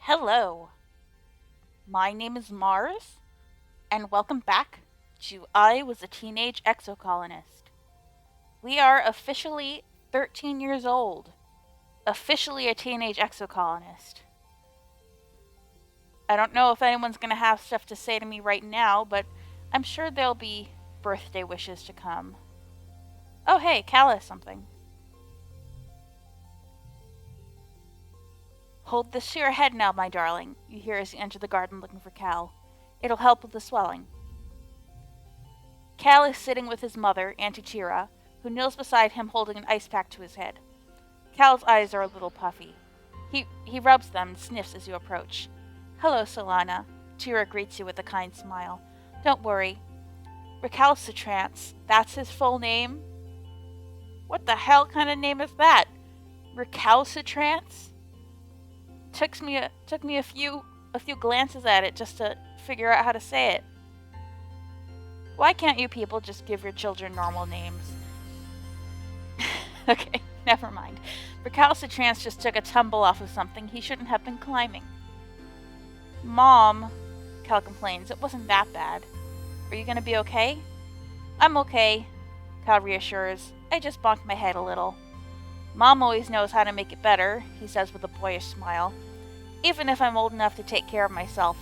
Hello, my name is Mars, and welcome back to I Was a Teenage Exocolonist. We are officially 13 years old, officially a teenage exocolonist. I don't know if anyone's going to have stuff to say to me right now, but I'm sure there'll be birthday wishes to come. Oh, hey, Cal has something. Hold this to your head now, my darling, you hear as you enter the garden looking for Cal. It'll help with the swelling. Cal is sitting with his mother, Auntie Tira, who kneels beside him holding an ice pack to his head. Cal's eyes are a little puffy. He rubs them and sniffs as you approach. Hello, Solana. Tira greets you with a kind smile. Don't worry. Recalcitrance, that's his full name? What the hell kind of name is that? Recalcitrance? Took me a few glances at it just to figure out how to say it. Why can't you people just give your children normal names? Okay, never mind. Recalcitrance just took a tumble off of something he shouldn't have been climbing. Mom, Cal complains, it wasn't that bad. Are you gonna be okay? I'm okay, Cal reassures. I just bonked my head a little. Mom always knows how to make it better, he says with a boyish smile. Even if I'm old enough to take care of myself.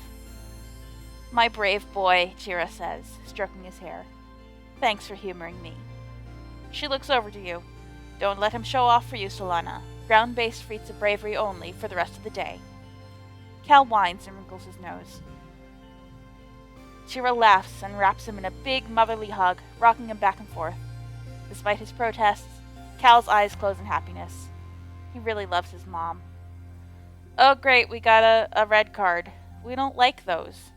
My brave boy, Tira says, stroking his hair. Thanks for humoring me. She looks over to you. Don't let him show off for you, Solana. Ground-based feats of bravery only for the rest of the day. Cal whines and wrinkles his nose. Tira laughs and wraps him in a big motherly hug, rocking him back and forth. Despite his protests, Cal's eyes close in happiness. He really loves his mom. Oh great, we got a red card. We don't like those.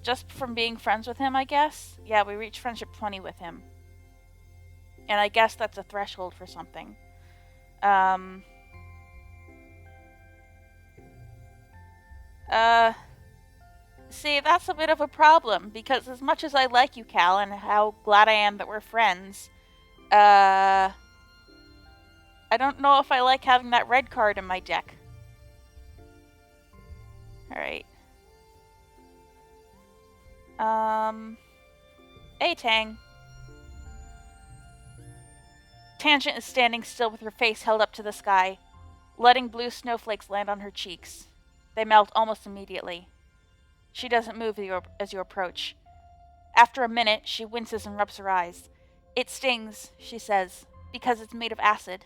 Just from being friends with him, I guess? Yeah, we reached friendship 20 with him. And I guess that's a threshold for something. See, that's a bit of a problem, because as much as I like you, Cal, and how glad I am that we're friends, I don't know if I like having that red card in my deck. Alright. Hey, Tang. Tangent is standing still with her face held up to the sky, letting blue snowflakes land on her cheeks. They melt almost immediately. She doesn't move as you approach. After a minute, she winces and rubs her eyes. It stings, she says, because it's made of acid.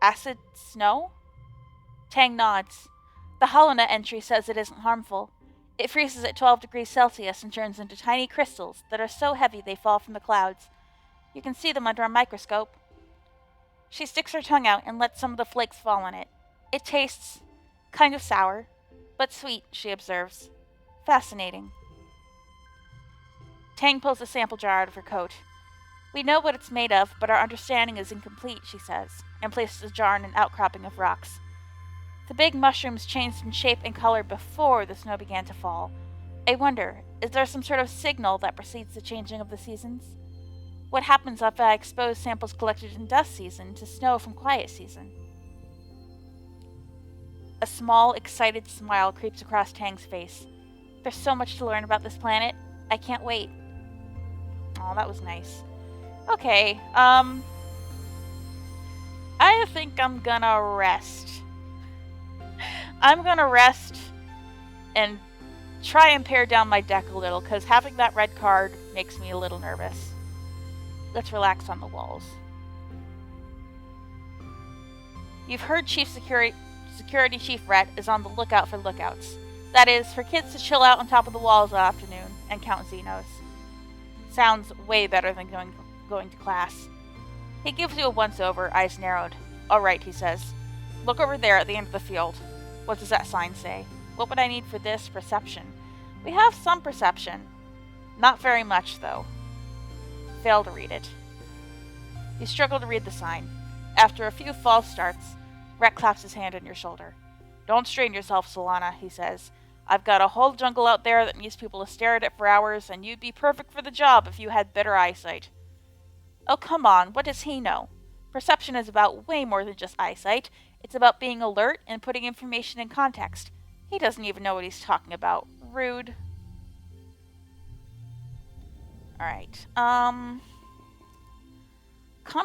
Acid snow? Tang nods. The HoloNet entry says it isn't harmful. It freezes at 12 degrees Celsius and turns into tiny crystals that are so heavy they fall from the clouds. You can see them under a microscope. She sticks her tongue out and lets some of the flakes fall on it. It tastes kind of sour, but sweet, she observes. Fascinating. Tang pulls a sample jar out of her coat. We know what it's made of, but our understanding is incomplete, she says, and places the jar in an outcropping of rocks. The big mushrooms changed in shape and color before the snow began to fall. I wonder, is there some sort of signal that precedes the changing of the seasons? What happens if I expose samples collected in dust season to snow from quiet season? A small, excited smile creeps across Tang's face. There's so much to learn about this planet. I can't wait. Oh, that was nice. Okay, I think I'm gonna rest. I'm gonna rest and try and pare down my deck a little, because having that red card makes me a little nervous. Let's relax on the walls. You've heard Security Chief Rhett is on the lookout for lookouts. That is, for kids to chill out on top of the walls all afternoon and count Xenos. Sounds way better than going to class. He gives you a once-over, eyes narrowed. Alright, he says. Look over there at the end of the field. What does that sign say? What would I need for this? Perception. We have some perception. Not very much, though. Fail to read it. You struggle to read the sign. After a few false starts, Rhett claps his hand on your shoulder. Don't strain yourself, Solana, he says. I've got a whole jungle out there that needs people to stare at it for hours, and you'd be perfect for the job if you had better eyesight. Oh, come on, what does he know? Perception is about way more than just eyesight. It's about being alert and putting information in context. He doesn't even know what he's talking about. Rude. Alright. Calm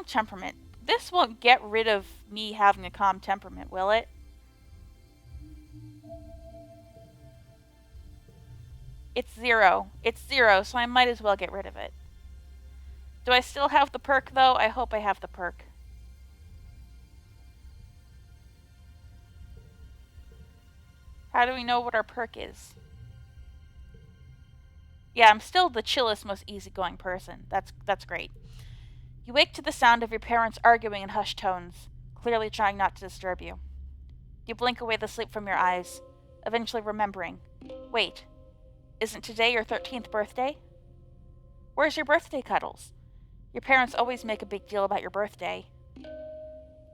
temperament. This won't get rid of me having a calm temperament, will it? It's 0. It's 0, so I might as well get rid of it. Do I still have the perk, though? I hope I have the perk. How do we know what our perk is? Yeah, I'm still the chillest, most easygoing person. That's great. You wake to the sound of your parents arguing in hushed tones, clearly trying not to disturb you. You blink away the sleep from your eyes, eventually remembering. Wait, isn't today your 13th birthday? Where's your birthday cuddles? Your parents always make a big deal about your birthday.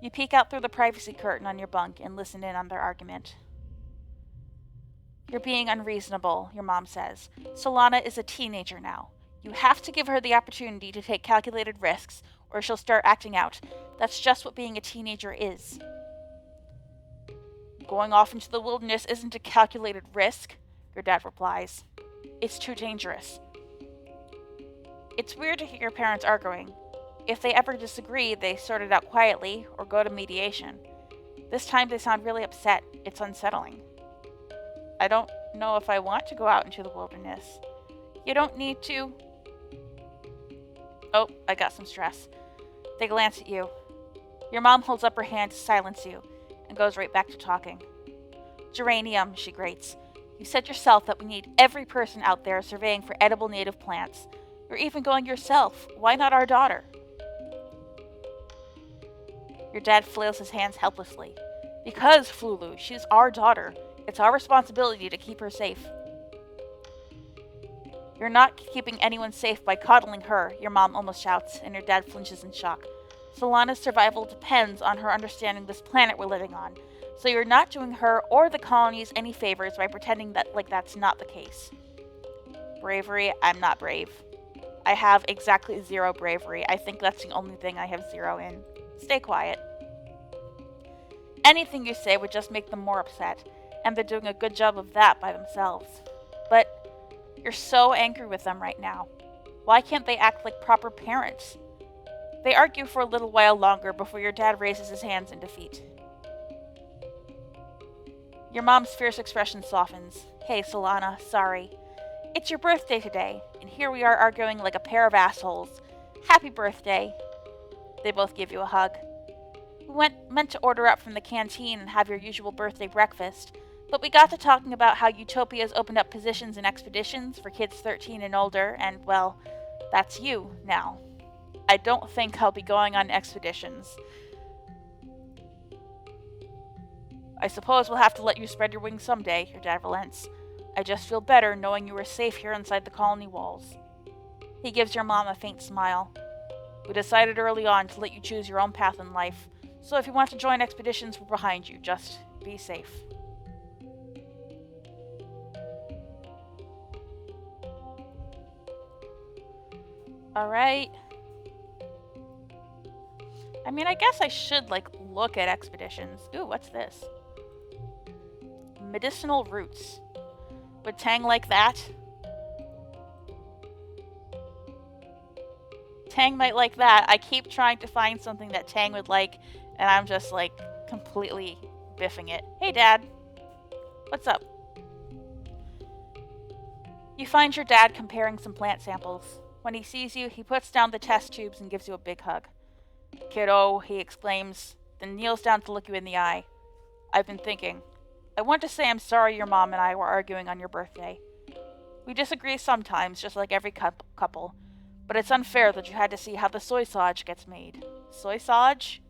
You peek out through the privacy curtain on your bunk and listen in on their argument. You're being unreasonable, your mom says. Solana is a teenager now. You have to give her the opportunity to take calculated risks, or she'll start acting out. That's just what being a teenager is. Going off into the wilderness isn't a calculated risk, your dad replies. It's too dangerous. It's weird to hear your parents arguing. If they ever disagree, they sort it out quietly or go to mediation. This time they sound really upset. It's unsettling. I don't know if I want to go out into the wilderness. You don't need to. Oh, I got some stress. They glance at you. Your mom holds up her hand to silence you and goes right back to talking. Geranium, she grates. You said yourself that we need every person out there surveying for edible native plants. You're even going yourself. Why not our daughter? Your dad flails his hands helplessly. Because, Flulu, she's our daughter. It's our responsibility to keep her safe. You're not keeping anyone safe by coddling her, your mom almost shouts, and your dad flinches in shock. Solana's survival depends on her understanding this planet we're living on, so you're not doing her or the colonies any favors by pretending that that's not the case. Bravery, I'm not brave. I have exactly 0 bravery. I think that's the only thing I have 0 in. Stay quiet. Anything you say would just make them more upset, and they're doing a good job of that by themselves. But you're so angry with them right now. Why can't they act like proper parents? They argue for a little while longer before your dad raises his hands in defeat. Your mom's fierce expression softens. Hey, Solana, sorry. It's your birthday today, and here we are arguing like a pair of assholes. Happy birthday. They both give you a hug. We meant to order up from the canteen and have your usual birthday breakfast, but we got to talking about how Utopia's opened up positions in expeditions for kids 13 and older, and, well, that's you now. I don't think I'll be going on expeditions. I suppose we'll have to let you spread your wings someday, your dad relents. I just feel better knowing you were safe here inside the colony walls. He gives your mom a faint smile. We decided early on to let you choose your own path in life, so if you want to join expeditions, we're behind you. Just be safe. Alright. I mean, I guess I should, look at expeditions. Ooh, what's this? Medicinal roots. Would Tang like that? Tang might like that. I keep trying to find something that Tang would like, and I'm just, completely biffing it. Hey, Dad. What's up? You find your dad comparing some plant samples. When he sees you, he puts down the test tubes and gives you a big hug. Kiddo, he exclaims, then kneels down to look you in the eye. I've been thinking. I want to say I'm sorry your mom and I were arguing on your birthday. We disagree sometimes, just like every couple, but it's unfair that you had to see how the soy sausage gets made. Soy sausage?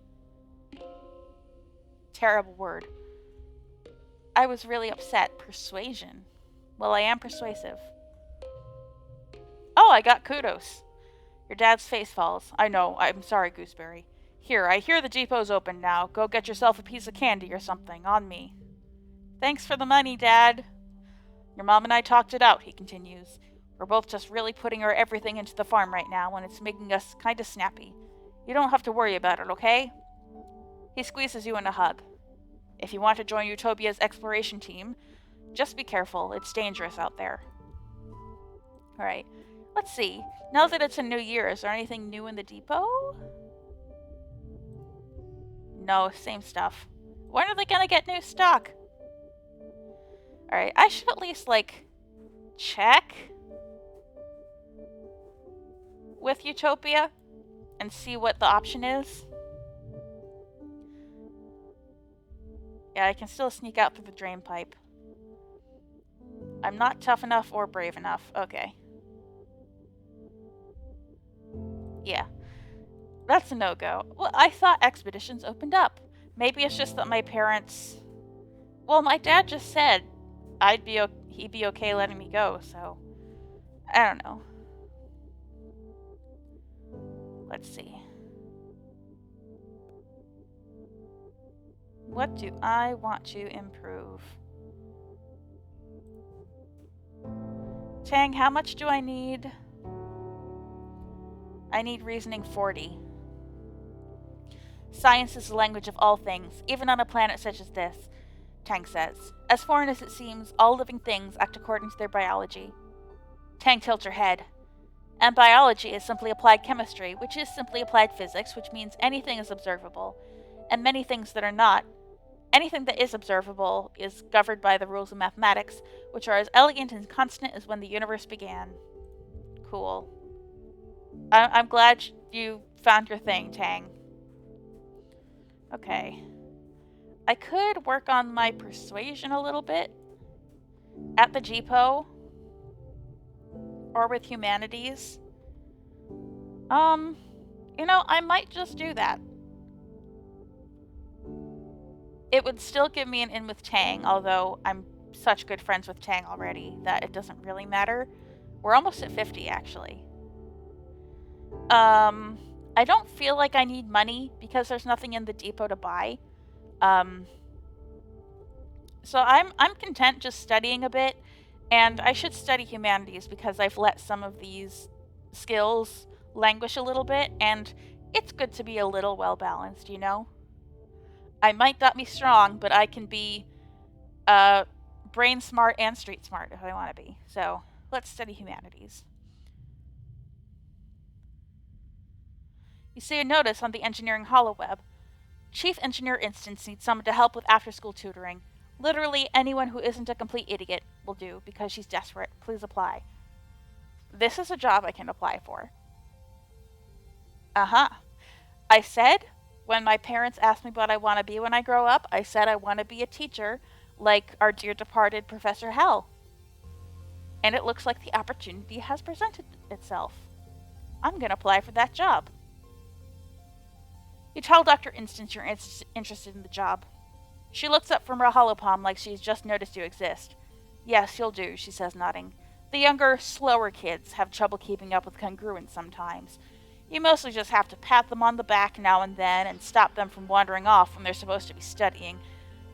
Terrible word. I was really upset. Persuasion. Well, I am persuasive. Oh, I got kudos. Your dad's face falls. I know. I'm sorry, Gooseberry. Here, I hear the depot's open now. Go get yourself a piece of candy or something. On me. Thanks for the money, Dad. Your mom and I talked it out, he continues. We're both just really putting our everything into the farm right now, and it's making us kind of snappy. You don't have to worry about it, okay? He squeezes you in a hug. If you want to join Utopia's exploration team, just be careful. It's dangerous out there. Alright, let's see. Now that it's a new year, is there anything new in the depot? No, same stuff. When are they gonna get new stock? Alright, I should at least, like, check with Utopia and see what the option is. Yeah, I can still sneak out through the drain pipe. I'm not tough enough or brave enough. Okay. Yeah. That's a no-go. Well, I thought expeditions opened up. Maybe it's just that my parents... Well, my dad just said he'd be okay letting me go, so... I don't know. Let's see. What do I want to improve? Tang, how much do I need? I need reasoning 40. Science is the language of all things, even on a planet such as this, Tang says. As foreign as it seems, all living things act according to their biology. Tang tilts her head. And biology is simply applied chemistry, which is simply applied physics, which means anything is observable. And many things that are not. Anything that is observable is governed by the rules of mathematics, which are as elegant and constant as when the universe began. Cool. I'm glad you found your thing, Tang. Okay. I could work on my persuasion a little bit at the depot or with humanities. You know, I might just do that. It would still give me an in with Tang, although I'm such good friends with Tang already that it doesn't really matter. We're almost at 50, actually. I don't feel like I need money because there's nothing in the depot to buy. So I'm content just studying a bit, and I should study humanities because I've let some of these skills languish a little bit, and it's good to be a little well-balanced, you know? I might not be strong, but I can be brain smart and street smart if I want to be. So let's study humanities. You see a notice on the engineering holoweb. Chief Engineer Instance needs someone to help with after-school tutoring. Literally anyone who isn't a complete idiot will do because she's desperate. Please apply. This is a job I can apply for. Uh-huh. I said, when my parents asked me what I want to be when I grow up, I said I want to be a teacher like our dear departed Professor Hell. And it looks like the opportunity has presented itself. I'm going to apply for that job. You tell Dr. Instance you're interested in the job. She looks up from her holopalm like she's just noticed you exist. Yes, you'll do, she says, nodding. The younger, slower kids have trouble keeping up with congruence sometimes. You mostly just have to pat them on the back now and then and stop them from wandering off when they're supposed to be studying.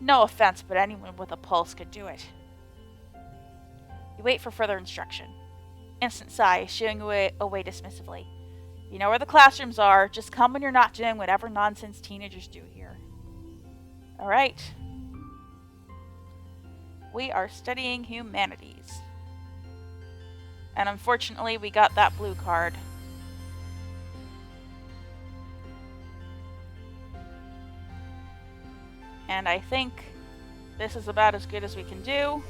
No offense, but anyone with a pulse could do it. You wait for further instruction. Instant sigh, shooing away dismissively. You know where the classrooms are. Just come when you're not doing whatever nonsense teenagers do here. Alright. We are studying humanities. And unfortunately, we got that blue card. And I think this is about as good as we can do.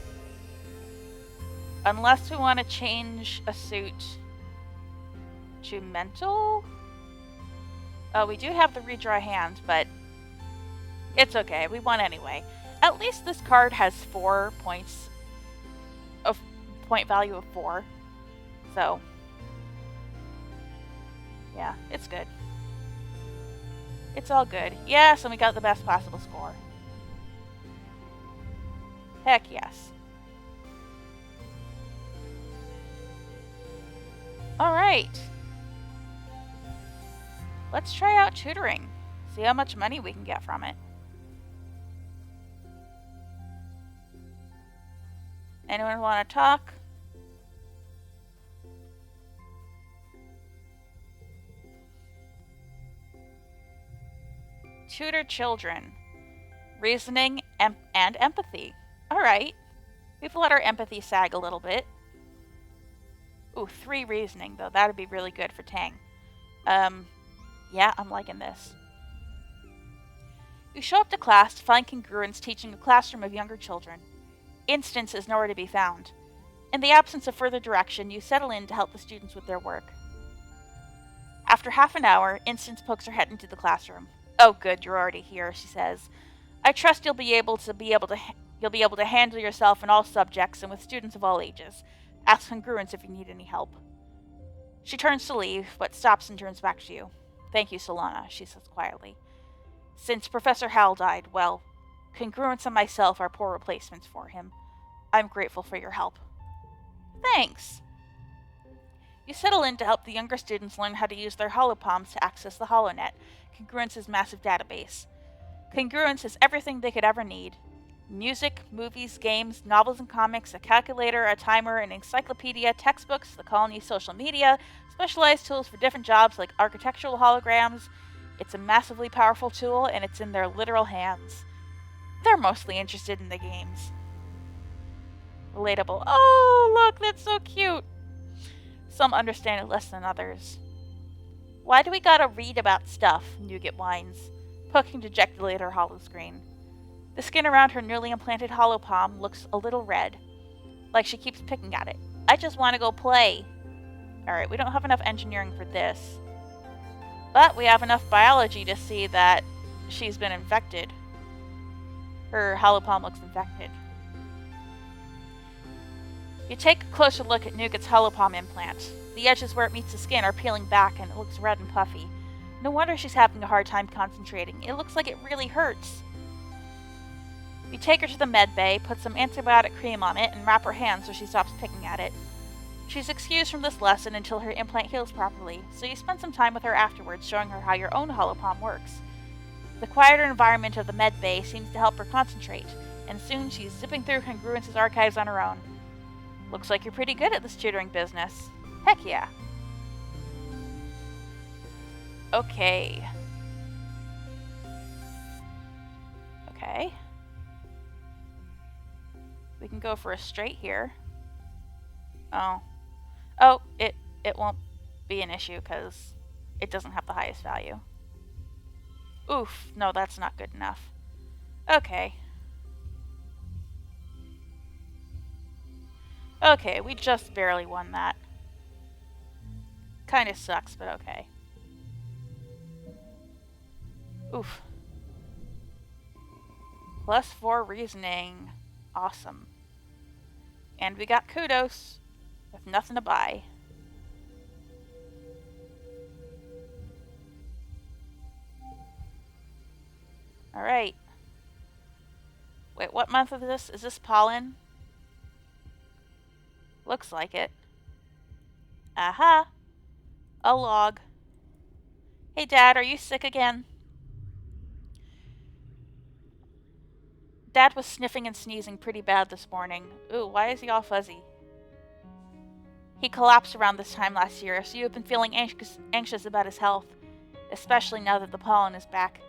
Unless we want to change a suit to mental. We do have the redraw hand, but it's okay. We won anyway. At least this card has 4 points of point value of 4. So, yeah, it's good. It's all good. Yes, and we got the best possible score. Heck yes. Alright. Let's try out tutoring. See how much money we can get from it. Anyone want to talk? Tutor children. Reasoning and empathy. Alright. We've let our empathy sag a little bit. Ooh, 3 reasoning, though. That'd be really good for Tang. Yeah, I'm liking this. You show up to class to find Congruence teaching a classroom of younger children. Instance is nowhere to be found. In the absence of further direction, you settle in to help the students with their work. After half an hour, Instance pokes her head into the classroom. Oh good, you're already here, she says. I trust you'll be able to handle yourself in all subjects and with students of all ages. Ask Congruence if you need any help. She turns to leave, but stops and turns back to you. Thank you, Solana, she says quietly. Since Professor Hal died, well, Congruence and myself are poor replacements for him. I'm grateful for your help. Thanks. You settle in to help the younger students learn how to use their holopalms to access the HoloNet, Congruence's massive database. Congruence has everything they could ever need. Music, movies, games, novels and comics, a calculator, a timer, an encyclopedia, textbooks, the colony's social media, specialized tools for different jobs like architectural holograms. It's a massively powerful tool, and it's in their literal hands. They're mostly interested in the games. Relatable. Oh, look, that's so cute. Some understand it less than others. Why do we gotta read about stuff? Nougat whines, poking dejectedly at her holoscreen. The skin around her newly implanted holopalm looks a little red, like she keeps picking at it. I just want to go play. Alright, we don't have enough engineering for this. But we have enough biology to see that she's been infected. Her holopalm looks infected. You take a closer look at Nougat's holopalm implant. The edges where it meets the skin are peeling back and it looks red and puffy. No wonder she's having a hard time concentrating. It looks like it really hurts. You take her to the med bay, put some antibiotic cream on it, and wrap her hand so she stops picking at it. She's excused from this lesson until her implant heals properly, so you spend some time with her afterwards showing her how your own holopalm works. The quieter environment of the med bay seems to help her concentrate, and soon she's zipping through Congruence's archives on her own. Looks like you're pretty good at this tutoring business. Heck yeah. Okay. Okay. We can go for a straight here. Oh. Oh, it won't be an issue because it doesn't have the highest value. Oof, no, that's not good enough. Okay. Okay, we just barely won that. Kinda sucks, but okay. Oof. +4 reasoning. Awesome. And we got kudos with nothing to buy. Alright. Wait, what month is this? Is this pollen? Looks like it. Aha! A log. Hey Dad, are you sick again? Dad was sniffing and sneezing pretty bad this morning. Ooh, why is he all fuzzy? He collapsed around this time last year, so you have been feeling anxious about his health, especially now that the pollen is back.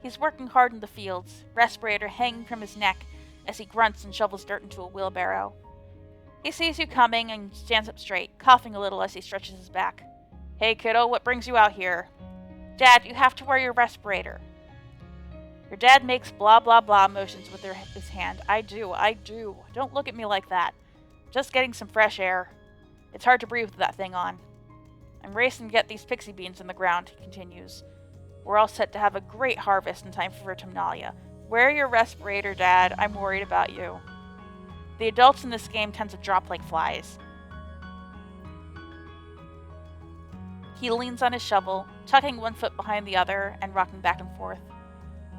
He's working hard in the fields, respirator hanging from his neck as he grunts and shovels dirt into a wheelbarrow. He sees you coming and stands up straight, coughing a little as he stretches his back. Hey kiddo, what brings you out here? Dad, you have to wear your respirator. Your dad makes blah blah blah motions with his hand. I do. Don't look at me like that. Just getting some fresh air. It's hard to breathe with that thing on. I'm racing to get these pixie beans in the ground, he continues. We're all set to have a great harvest in time for Autumnalia. Wear your respirator, Dad. I'm worried about you. The adults in this game tend to drop like flies. He leans on his shovel, tucking one foot behind the other and rocking back and forth.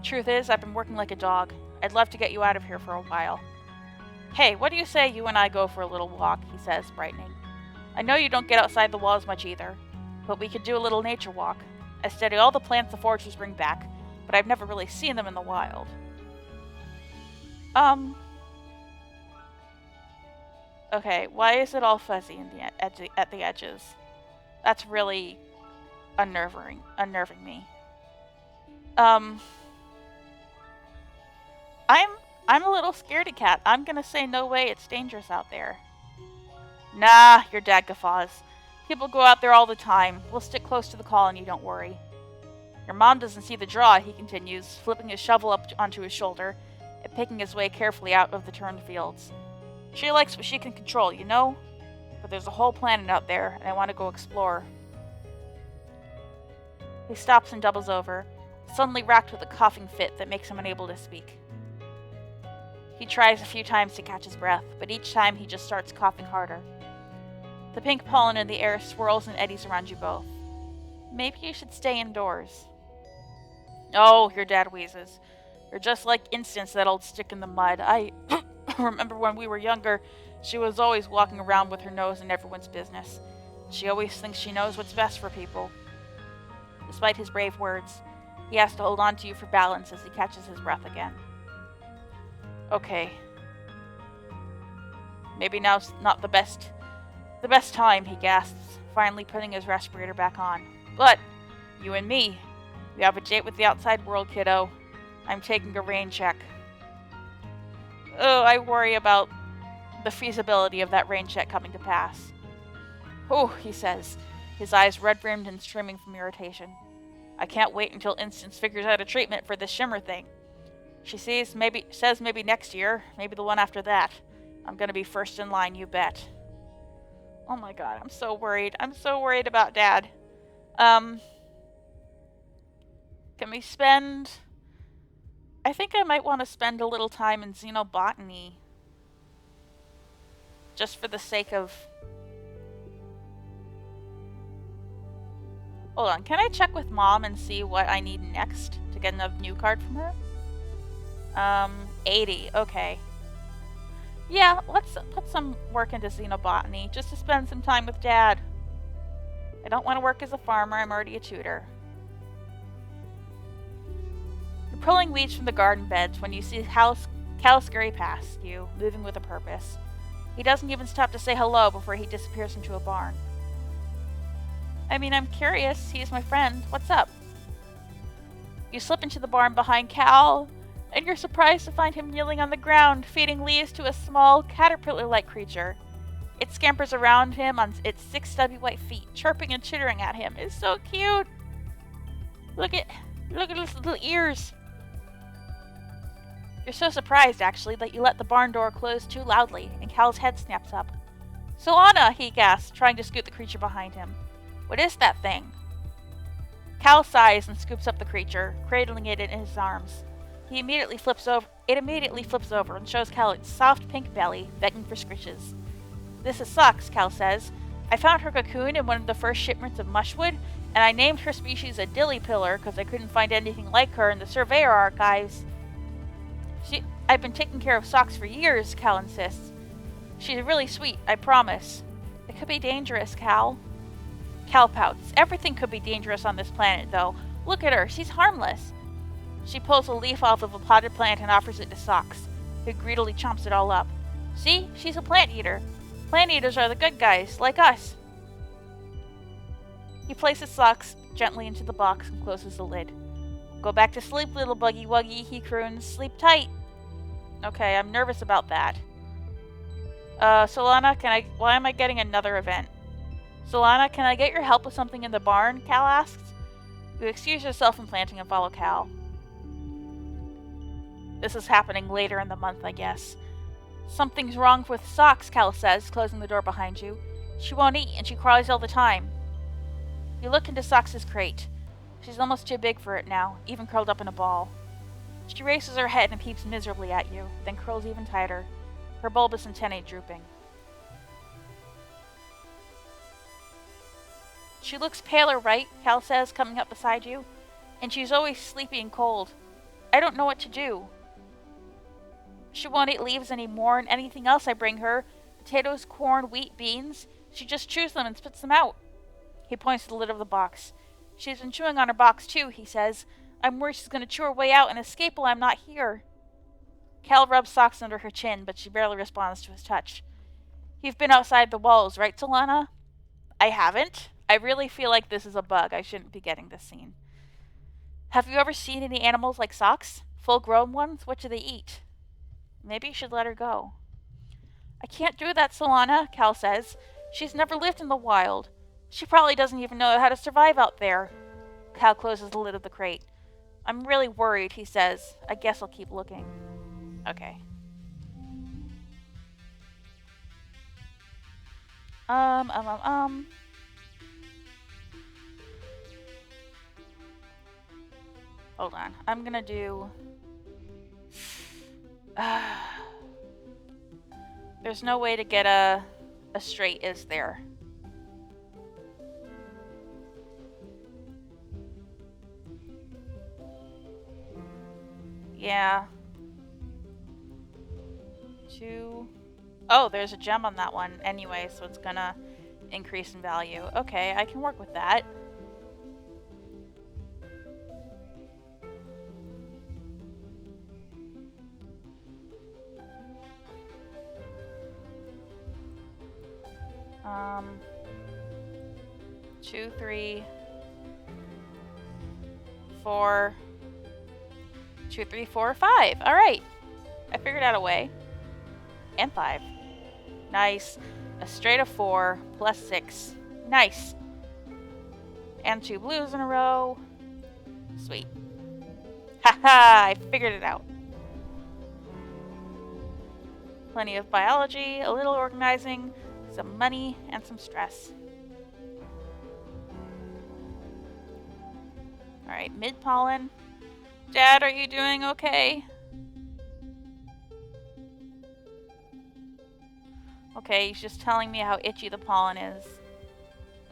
Truth is, I've been working like a dog. I'd love to get you out of here for a while. Hey, what do you say you and I go for a little walk, he says, brightening. I know you don't get outside the walls much either, but we could do a little nature walk. I study all the plants the foragers bring back, but I've never really seen them in the wild. Okay, why is it all fuzzy at the edges? That's really unnerving me. I'm a little scaredy cat. I'm gonna say no way, it's dangerous out there. Nah, your dad guffaws. People go out there all the time. We'll stick close to the colony, don't worry. Your mom doesn't see the draw, he continues, flipping his shovel up onto his shoulder and picking his way carefully out of the turned fields. She likes what she can control, you know? But there's a whole planet out there, and I want to go explore. He stops and doubles over, suddenly racked with a coughing fit that makes him unable to speak. He tries a few times to catch his breath, but each time he just starts coughing harder. The pink pollen in the air swirls and eddies around you both. Maybe you should stay indoors. Oh, your dad wheezes. You're just like Instance, that old stick in the mud. I remember when we were younger, she was always walking around with her nose in everyone's business. She always thinks she knows what's best for people. Despite his brave words, he has to hold on to you for balance as he catches his breath again. Okay. Maybe now's not the best time, he gasps, finally putting his respirator back on. But, you and me, we have a date with the outside world, kiddo. I'm taking a rain check. Oh, I worry about the feasibility of that rain check coming to pass. Oh, he says, his eyes red-rimmed and streaming from irritation. I can't wait until Instance figures out a treatment for this shimmer thing. She says maybe next year, maybe the one after that. I'm gonna be first in line, you bet. Oh my god, I'm so worried. I'm so worried about Dad. Can we spend... I think I might want to spend a little time in xenobotany. Just for the sake of... Hold on, can I check with Mom and see what I need next to get a new card from her? 80, okay. Yeah, let's put some work into xenobotany, just to spend some time with Dad. I don't want to work as a farmer, I'm already a tutor. You're pulling weeds from the garden beds when you see Cal scurry past you, moving with a purpose. He doesn't even stop to say hello before he disappears into a barn. I mean, I'm curious, he's my friend, what's up? You slip into the barn behind Cal, and you're surprised to find him kneeling on the ground, feeding leaves to a small, caterpillar-like creature. It scampers around him on its 6 stubby white feet, chirping and chittering at him. It's so cute! Look at his little ears! You're so surprised, actually, that you let the barn door close too loudly, and Cal's head snaps up. Solana! He gasps, trying to scoot the creature behind him. What is that thing? Cal sighs and scoops up the creature, cradling it in his arms. It immediately flips over and shows Cal its soft pink belly, begging for scritches. This is Socks, Cal says. I found her cocoon in one of the first shipments of mushwood, and I named her species a dillypiller because I couldn't find anything like her in the Surveyor archives. I've been taking care of Socks for years, Cal insists. She's really sweet, I promise. It could be dangerous, Cal. Cal pouts. Everything could be dangerous on this planet, though. Look at her, she's harmless. She pulls a leaf off of a potted plant and offers it to Socks, who greedily chomps it all up. See? She's a plant eater. Plant eaters are the good guys, like us. He places Socks gently into the box and closes the lid. Go back to sleep, little buggy wuggy, he croons. Sleep tight. Okay, I'm nervous about that. Solana, why am I getting another event? Solana, can I get your help with something in the barn? Cal asks. You excuse yourself from planting and follow Cal. This is happening later in the month, I guess. Something's wrong with Socks, Cal says, closing the door behind you. She won't eat, and she cries all the time. You look into Socks' crate. She's almost too big for it now, even curled up in a ball. She raises her head and peeps miserably at you, then curls even tighter, her bulbous antennae drooping. She looks paler, right? Cal says, coming up beside you. And she's always sleepy and cold. I don't know what to do. She won't eat leaves anymore, and anything else I bring her, potatoes, corn, wheat, beans, she just chews them and spits them out. He points to the lid of the box. She's been chewing on her box too, he says. I'm worried she's going to chew her way out and escape while I'm not here. Cal rubs Socks under her chin, but she barely responds to his touch. You've been outside the walls, right, Solana? I haven't. I really feel like this is a bug. I shouldn't be getting this scene. Have you ever seen any animals like Socks? Full-grown ones? What do they eat? Maybe you should let her go. I can't do that, Solana, Cal says. She's never lived in the wild. She probably doesn't even know how to survive out there. Cal closes the lid of the crate. I'm really worried, he says. I guess I'll keep looking. Okay. Hold on. I'm gonna do... There's no way to get a straight, is there? Yeah. 2... Oh, there's a gem on that one anyway, so it's gonna increase in value. Okay, I can work with that. Two, 3, 4... 2, 3, 4, 5. Alright. I figured out a way. And 5. Nice. A straight of 4 plus 6. Nice. And 2 blues in a row. Sweet. Haha! I figured it out. Plenty of biology, a little organizing, some money, and some stress. Alright, mid-pollen. Dad, are you doing okay? Okay, he's just telling me how itchy the pollen is.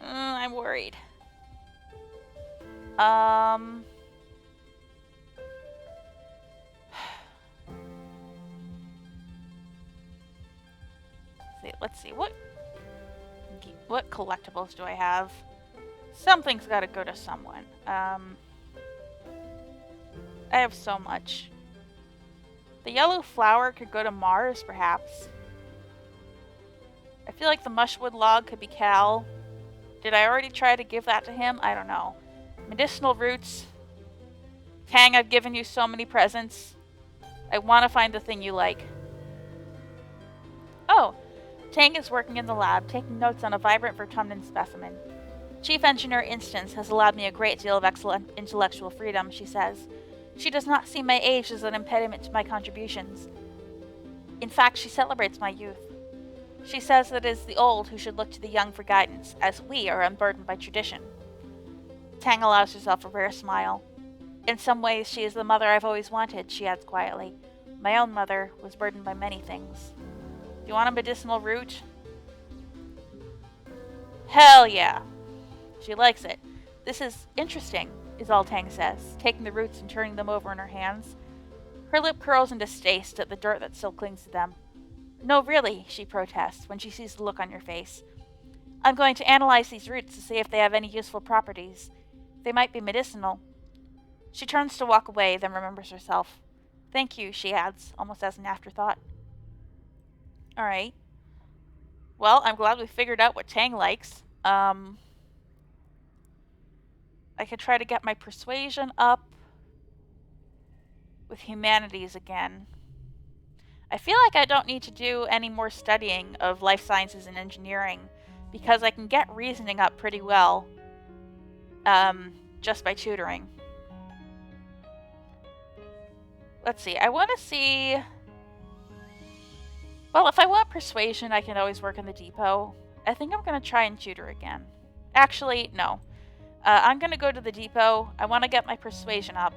I'm worried. Let's see. What collectibles do I have? Something's got to go to someone. I have so much. The yellow flower could go to Mars, perhaps. I feel like the mushwood log could be Cal. Did I already try to give that to him? I don't know. Medicinal roots. Tang, I've given you so many presents. I want to find the thing you like. Oh, Tang is working in the lab, taking notes on a vibrant Vertumnan specimen. Chief Engineer Instance has allowed me a great deal of excellent intellectual freedom, she says. She does not see my age as an impediment to my contributions. In fact, she celebrates my youth. She says that it is the old who should look to the young for guidance, as we are unburdened by tradition. Tang allows herself a rare smile. In some ways, she is the mother I've always wanted, she adds quietly. My own mother was burdened by many things. Do you want a medicinal root? Hell yeah. She likes it. This is interesting, is all Tang says, taking the roots and turning them over in her hands. Her lip curls in distaste at the dirt that still clings to them. No, really, she protests when she sees the look on your face. I'm going to analyze these roots to see if they have any useful properties. They might be medicinal. She turns to walk away, then remembers herself. Thank you, she adds, almost as an afterthought. Alright. Well, I'm glad we figured out what Tang likes. I could try to get my persuasion up with humanities again. I feel like I don't need to do any more studying of life sciences and engineering because I can get reasoning up pretty well just by tutoring. Let's see. I want to see... Well, if I want persuasion, I can always work in the depot. I think I'm going to try and tutor again. Actually, no. I'm going to go to the depot. I want to get my persuasion up.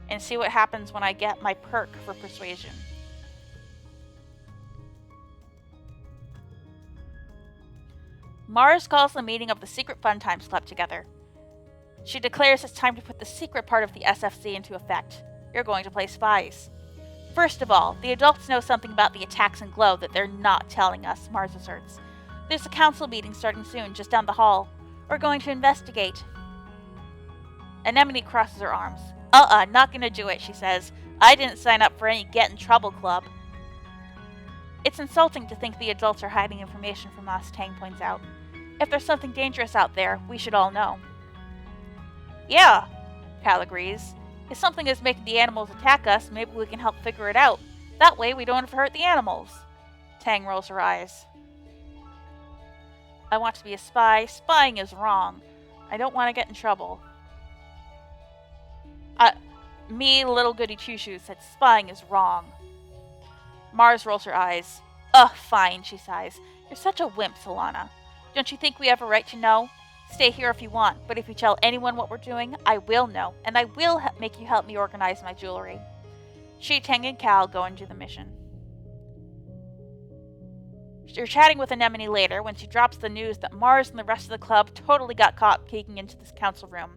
And see what happens when I get my perk for persuasion. Mars calls the meeting of the Secret Fun Times Club together. She declares it's time to put the secret part of the SFC into effect. You're going to play spies. First of all, the adults know something about the attacks in Glow that they're not telling us, Mars asserts. There's a council meeting starting soon, just down the hall. We're going to investigate. Anemone crosses her arms. Not gonna do it, she says. I didn't sign up for any Get in Trouble club. It's insulting to think the adults are hiding information from us, Tang points out. If there's something dangerous out there, we should all know. Yeah, Cal agrees. If something is making the animals attack us, maybe we can help figure it out. That way we don't have to hurt the animals. Tang rolls her eyes. I want to be a spy. Spying is wrong. I don't want to get in trouble. Me, little goody two-shoes, said spying is wrong. Mars rolls her eyes. Ugh, fine, she sighs. You're such a wimp, Solana. Don't you think we have a right to know? Stay here if you want, but if you tell anyone what we're doing, I will know, and I will make you help me organize my jewelry. She, Tang, and Cal go into the mission. You're chatting with Anemone later when she drops the news that Mars and the rest of the club totally got caught peeking into this council room.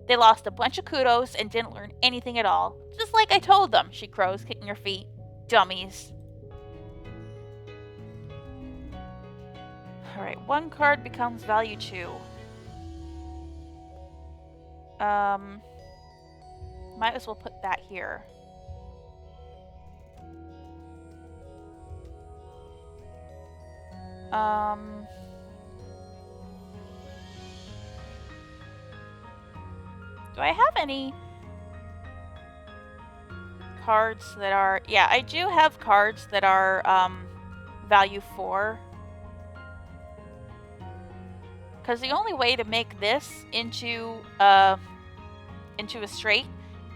They lost a bunch of kudos and didn't learn anything at all. Just like I told them, she crows, kicking her feet. Dummies. Alright, one card becomes value 2. Might as well put that here. Do I have any cards that are... Yeah, I do have cards that are value 4. Because the only way to make this into a straight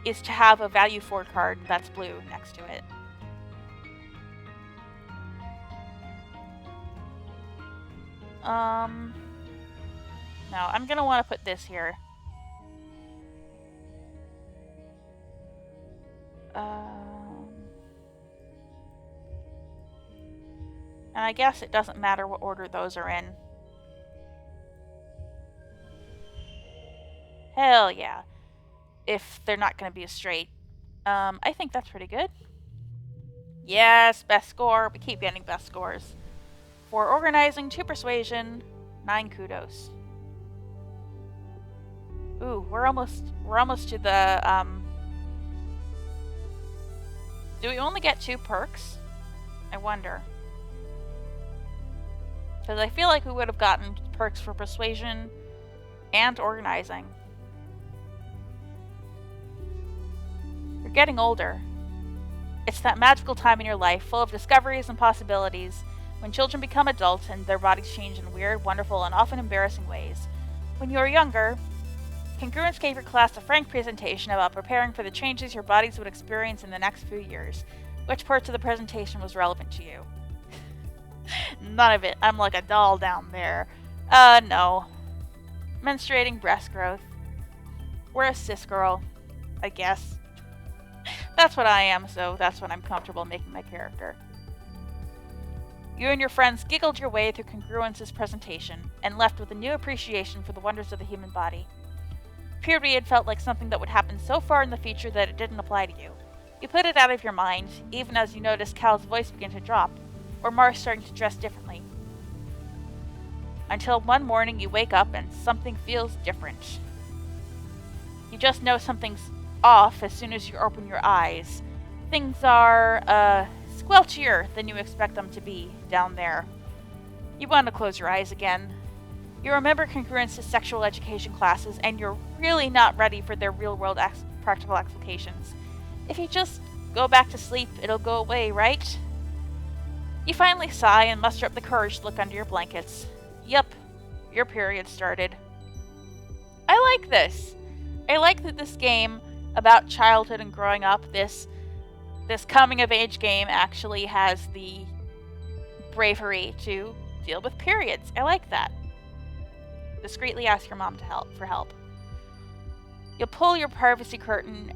is to have a value 4 card that's blue next to it. No, I'm gonna want to put this here. And I guess it doesn't matter what order those are in. Hell yeah. If they're not going to be a straight. I think that's pretty good. Yes, best score. We keep getting best scores. 4 organizing, 2 persuasion, 9 kudos. Ooh, we're almost to the, Do we only get 2 perks? I wonder. Because I feel like we would have gotten perks for persuasion and organizing. You're getting older. It's that magical time in your life, full of discoveries and possibilities, when children become adults and their bodies change in weird, wonderful, and often embarrassing ways. When you were younger, Congruence gave your class a frank presentation about preparing for the changes your bodies would experience in the next few years. Which parts of the presentation was relevant to you? None of it. I'm like a doll down there. No. Menstruating breast growth. We're a cis girl, I guess. That's what I am, so that's what I'm comfortable making my character. You and your friends giggled your way through Congruence's presentation, and left with a new appreciation for the wonders of the human body. Puberty had felt like something that would happen so far in the future that it didn't apply to you. You put it out of your mind, even as you noticed Cal's voice begin to drop, or Mars starting to dress differently. Until one morning you wake up and something feels different. You just know something's off as soon as you open your eyes. Things are, squelchier than you expect them to be down there. You want to close your eyes again. You remember Congruence's sexual education classes, and you're really not ready for their real-world practical applications. If you just go back to sleep, it'll go away, right? You finally sigh and muster up the courage to look under your blankets. Yup, your period started. I like this. I like that this game about childhood and growing up, this coming-of-age game actually has the bravery to deal with periods. I like that. Discreetly ask your mom for help. You'll pull your privacy curtain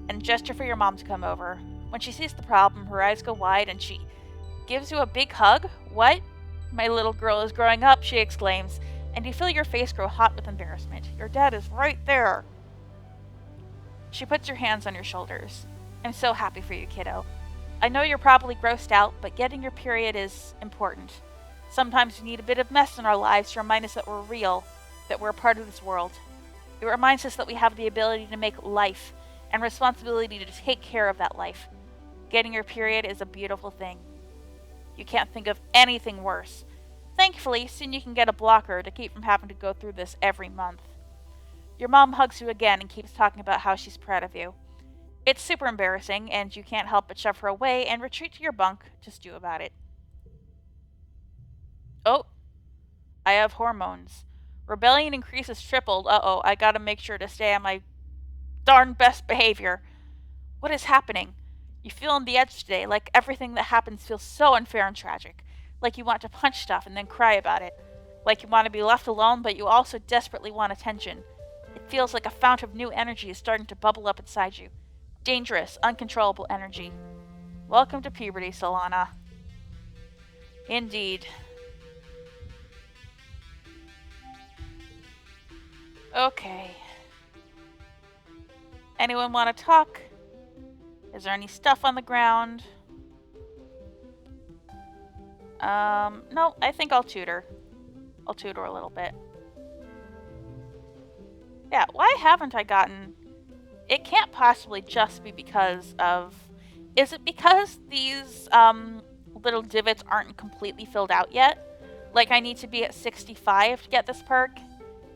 and gesture for your mom to come over. When she sees the problem, her eyes go wide and she gives you a big hug. What? My little girl is growing up, she exclaims, and you feel your face grow hot with embarrassment. Your dad is right there. She puts her hands on your shoulders. I'm so happy for you, kiddo. I know you're probably grossed out, but getting your period is important. Sometimes we need a bit of mess in our lives to remind us that we're real, that we're a part of this world. It reminds us that we have the ability to make life and responsibility to take care of that life. Getting your period is a beautiful thing. You can't think of anything worse. Thankfully, soon you can get a blocker to keep from having to go through this every month. Your mom hugs you again and keeps talking about how she's proud of you. It's super embarrassing, and you can't help but shove her away and retreat to your bunk to stew about it. Oh, I have hormones. Rebellion increases tripled. Uh-oh, I gotta make sure to stay on my darn best behavior. What is happening? You feel on the edge today, like everything that happens feels so unfair and tragic. Like you want to punch stuff and then cry about it. Like you want to be left alone, but you also desperately want attention. It feels like a fount of new energy is starting to bubble up inside you. Dangerous, uncontrollable energy. Welcome to puberty, Solana. Indeed. Okay. Anyone want to talk? Is there any stuff on the ground? No, I think I'll tutor. I'll tutor a little bit. Yeah, why haven't I gotten... It can't possibly just be because of... Is it because these, little divots aren't completely filled out yet? Like, I need to be at 65 to get this perk?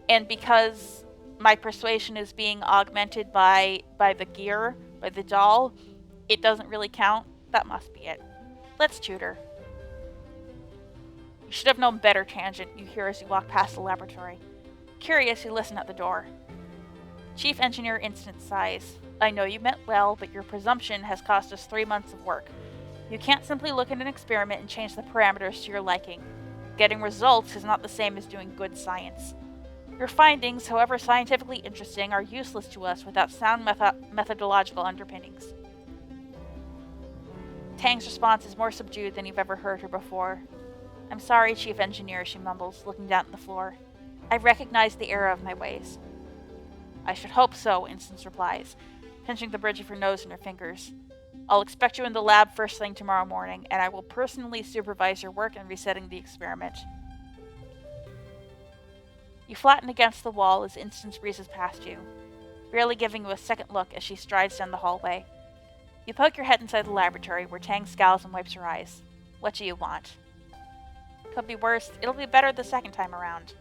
And because my persuasion is being augmented by the gear, by the doll, it doesn't really count? That must be it. Let's tutor. You should have known better, Tangent, you hear as you walk past the laboratory. Curious, you listen at the door. Chief Engineer Instant sighs. I know you meant well, but your presumption has cost us 3 months of work. You can't simply look at an experiment and change the parameters to your liking. Getting results is not the same as doing good science. Your findings, however scientifically interesting, are useless to us without sound methodological underpinnings. Tang's response is more subdued than you've ever heard her before. I'm sorry, Chief Engineer, she mumbles, looking down at the floor. I recognize the error of my ways. I should hope so, Instance replies, pinching the bridge of her nose in her fingers. I'll expect you in the lab first thing tomorrow morning, and I will personally supervise your work in resetting the experiment. You flatten against the wall as Instance breezes past you, barely giving you a second look as she strides down the hallway. You poke your head inside the laboratory, where Tang scowls and wipes her eyes. What do you want? Could be worse. It'll be better the second time around.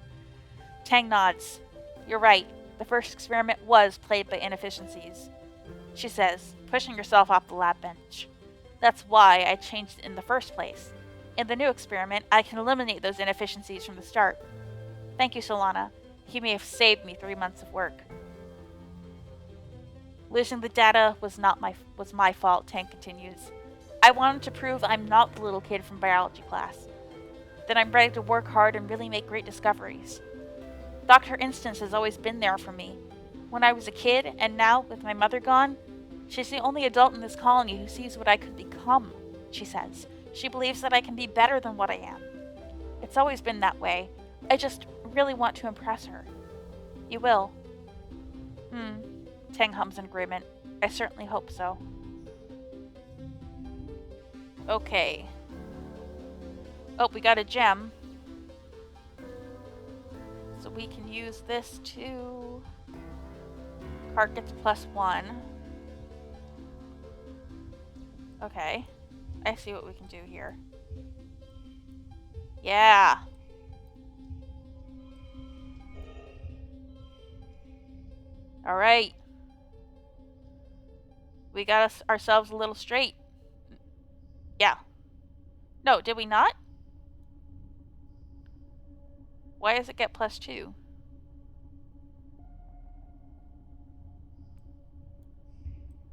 Tang nods. You're right. The first experiment was plagued by inefficiencies, she says, pushing herself off the lab bench. That's why I changed it in the first place. In the new experiment, I can eliminate those inefficiencies from the start. Thank you, Solana. You may have saved me 3 months of work. Losing the data was my fault, Tang continues. I wanted to prove I'm not the little kid from biology class. That I'm ready to work hard and really make great discoveries. Dr. Instance has always been there for me. When I was a kid, and now, with my mother gone, she's the only adult in this colony who sees what I could become, she says. She believes that I can be better than what I am. It's always been that way. I just really want to impress her. You will. Tang hums in agreement. I certainly hope so. Okay. Oh, we got a gem. So we can use this to... Card gets +1. Okay. I see what we can do here. Yeah! Alright. We got ourselves a little straight. Yeah. No, did we not? Why does it get +2?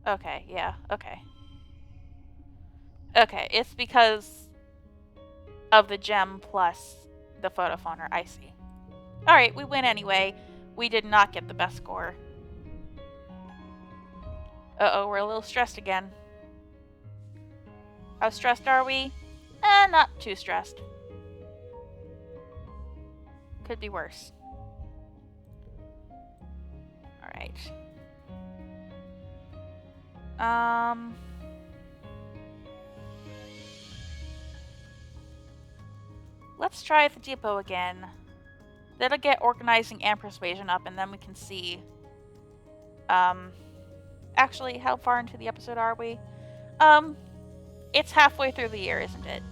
Okay, yeah, okay. Okay, it's because of the gem plus the photophoner, I see. Alright, we win anyway. We did not get the best score. Uh-oh, we're a little stressed again. How stressed are we? Not too stressed. Could be worse. Alright. Let's try the depot again. That'll get organizing and persuasion up, and then we can see. Actually, how far into the episode are we? It's halfway through the year, isn't it?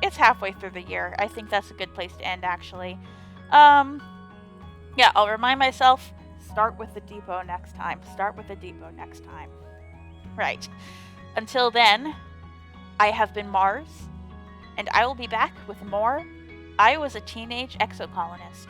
It's halfway through the year. I think that's a good place to end, actually. Yeah, I'll remind myself, Start with the depot next time. Start with the depot next time. Right. Until then, I have been Mars, and I will be back with more I Was a Teenage Exocolonist.